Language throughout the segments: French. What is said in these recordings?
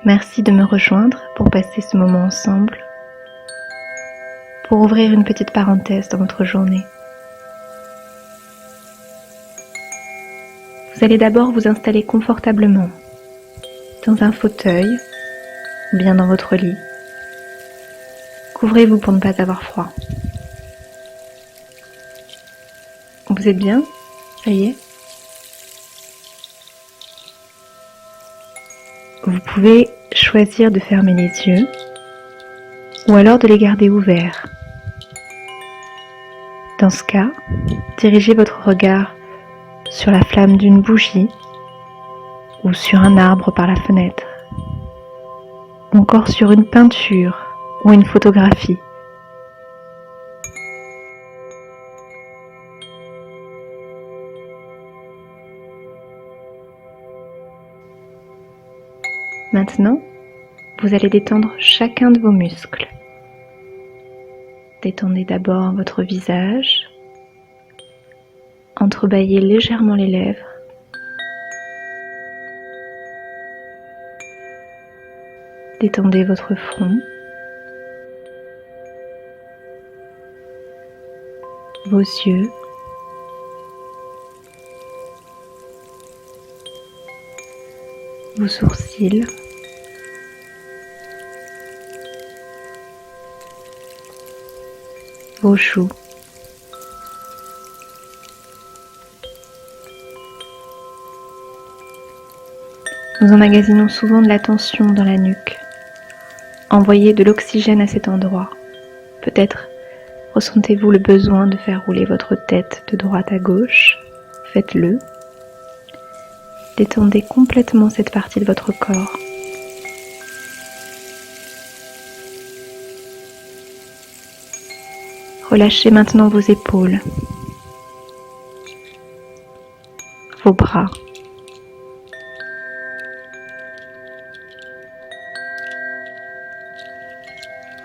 Merci de me rejoindre pour passer ce moment ensemble, pour ouvrir une petite parenthèse dans votre journée. Vous allez d'abord vous installer confortablement dans un fauteuil ou bien dans votre lit. Couvrez-vous pour ne pas avoir froid. Vous êtes bien? Ça y est? Vous pouvez choisir de fermer les yeux ou alors de les garder ouverts. Dans ce cas, dirigez votre regard sur la flamme d'une bougie ou sur un arbre par la fenêtre, ou encore sur une peinture ou une photographie. Maintenant, vous allez détendre chacun de vos muscles. Détendez d'abord votre visage, entrebâillez légèrement les lèvres. Détendez votre front, vos yeux, vos sourcils, vos joues, nous emmagasinons souvent de la tension dans la nuque. Envoyez de l'oxygène à cet endroit. Peut-être ressentez-vous le besoin de faire rouler votre tête de droite à gauche. Faites-le. Détendez complètement cette partie de votre corps. Relâchez maintenant vos épaules, vos bras,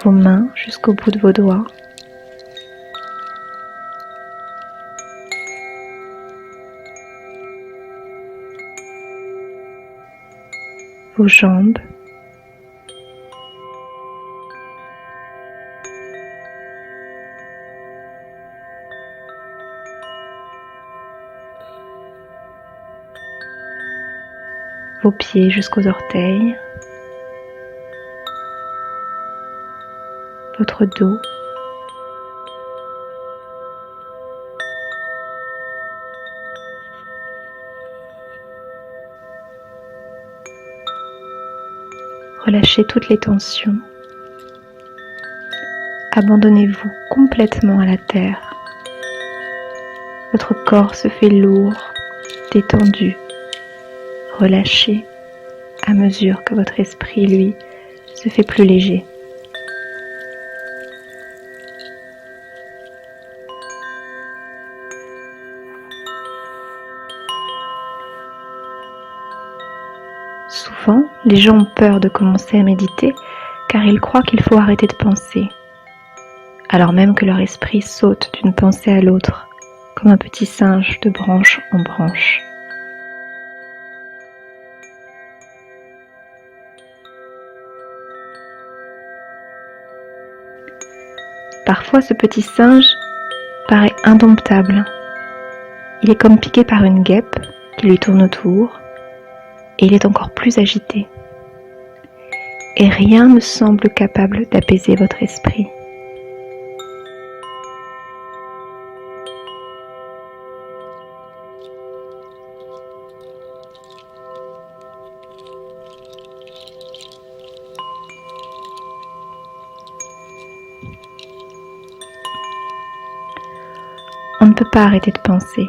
vos mains jusqu'au bout de vos doigts, vos jambes, vos pieds jusqu'aux orteils, votre dos, relâchez toutes les tensions, abandonnez-vous complètement à la terre, votre corps se fait lourd, détendu, relâché à mesure que votre esprit, lui, se fait plus léger. Souvent, les gens ont peur de commencer à méditer car ils croient qu'il faut arrêter de penser, alors même que leur esprit saute d'une pensée à l'autre, comme un petit singe de branche en branche. Parfois, ce petit singe paraît indomptable. Il est comme piqué par une guêpe qui lui tourne autour, et il est encore plus agité. Et rien ne semble capable d'apaiser votre esprit. On ne peut pas arrêter de penser.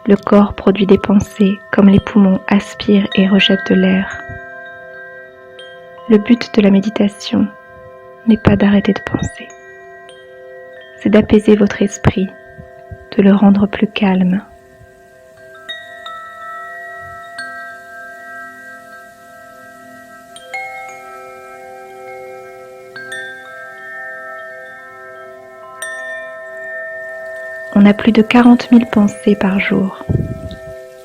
Le corps produit des pensées comme les poumons aspirent et rejettent de l'air. Le but de la méditation n'est pas d'arrêter de penser. C'est d'apaiser votre esprit, de le rendre plus calme. On a plus de 40 000 pensées par jour.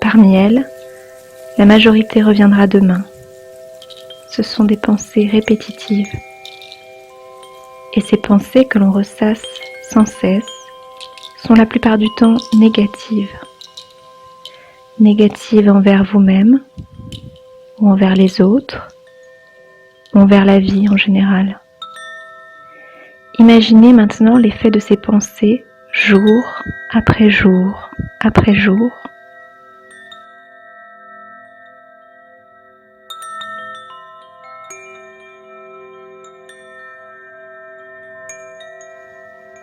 Parmi elles, la majorité reviendra demain, ce sont des pensées répétitives. Et ces pensées que l'on ressasse sans cesse sont la plupart du temps négatives. Négatives envers vous-même, ou envers les autres, ou envers la vie en général. Imaginez maintenant l'effet de ces pensées jour après jour après jour.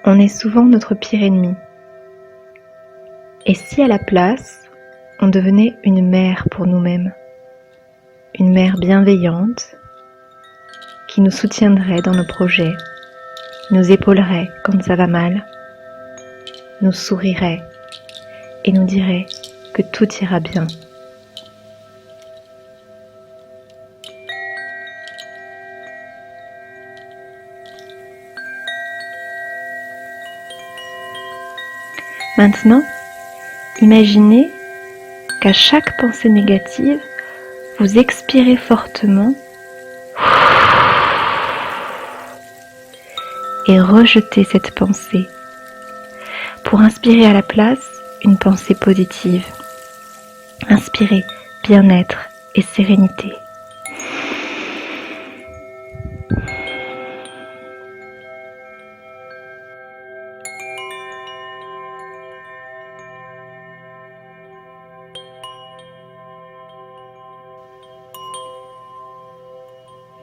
On est souvent notre pire ennemi. Et si à la place, on devenait une mère pour nous-mêmes, une mère bienveillante, qui nous soutiendrait dans nos projets, nous épaulerait quand ça va mal, nous sourirait et nous dirait que tout ira bien. Maintenant, imaginez qu'à chaque pensée négative, vous expirez fortement et rejetez cette pensée pour inspirer à la place une pensée positive. Inspirez bien-être et sérénité.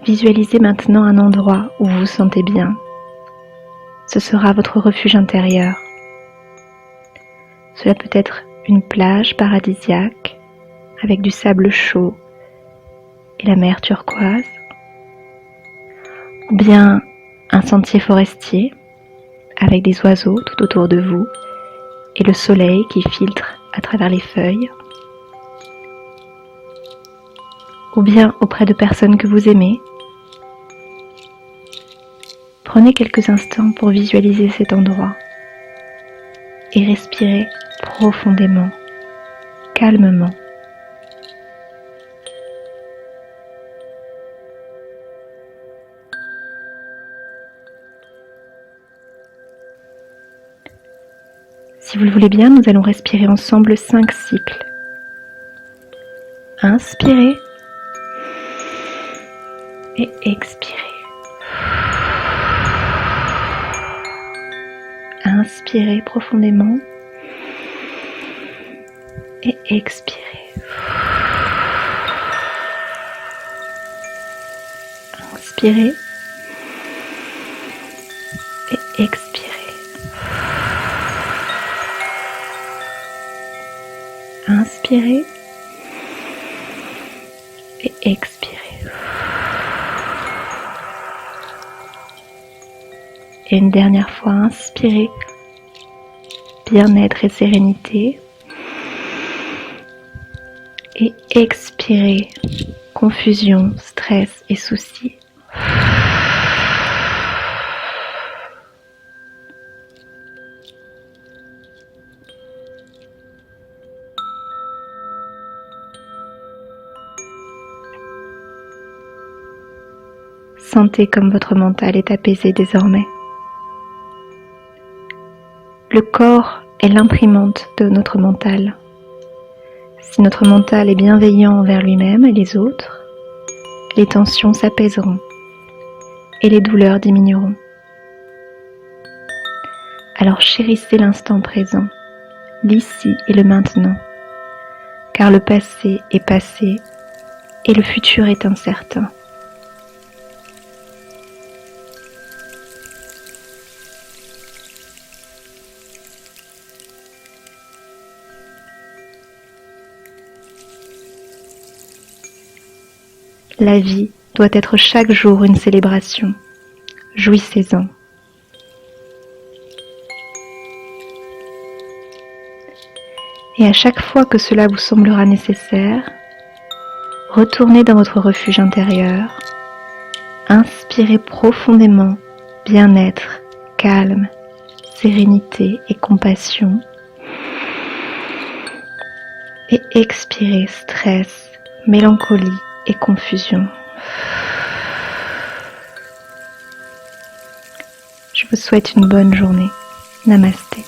Visualisez maintenant un endroit où vous vous sentez bien. Ce sera votre refuge intérieur. Cela peut être une plage paradisiaque avec du sable chaud et la mer turquoise, ou bien un sentier forestier avec des oiseaux tout autour de vous et le soleil qui filtre à travers les feuilles, ou bien auprès de personnes que vous aimez. Prenez quelques instants pour visualiser cet endroit et respirez profondément, calmement. Si vous le voulez bien, nous allons respirer ensemble 5 cycles. Inspirez et expirez. Inspirez profondément et expirez. Inspirez et expirez. Inspirez et expirez. Et une dernière fois, inspirez bien-être et sérénité. Et expirez confusion, stress et soucis. Sentez comme votre mental est apaisé désormais. Le corps est l'imprimante de notre mental. Si notre mental est bienveillant envers lui-même et les autres, les tensions s'apaiseront et les douleurs diminueront. Alors chérissez l'instant présent, l'ici et le maintenant, car le passé est passé et le futur est incertain. La vie doit être chaque jour une célébration. Jouissez-en. Et à chaque fois que cela vous semblera nécessaire, retournez dans votre refuge intérieur, inspirez profondément bien-être, calme, sérénité et compassion, et expirez stress, mélancolie et confusion. Je vous souhaite une bonne journée. Namasté.